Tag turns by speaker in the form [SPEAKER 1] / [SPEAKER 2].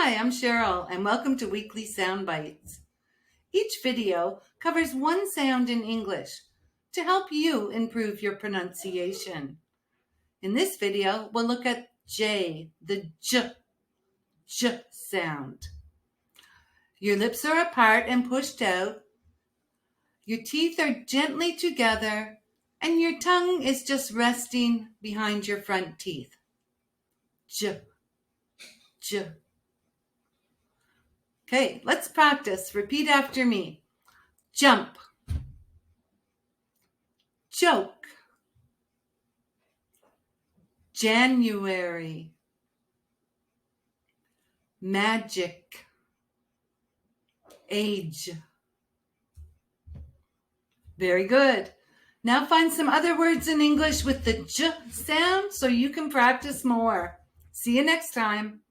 [SPEAKER 1] Hi, I'm Cheryl, and welcome to Weekly Sound Bites. Each video covers one sound in English to help you improve your pronunciation. In this video, we'll look at J, the J sound. Your lips are apart and pushed out. Your teeth are gently together, and your tongue is just resting behind your front teeth. J. Okay, let's practice. Repeat after me. Jump. Joke. January. Magic. Age. Very good. Now find some other words in English with the J sound so you can practice more. See you next time.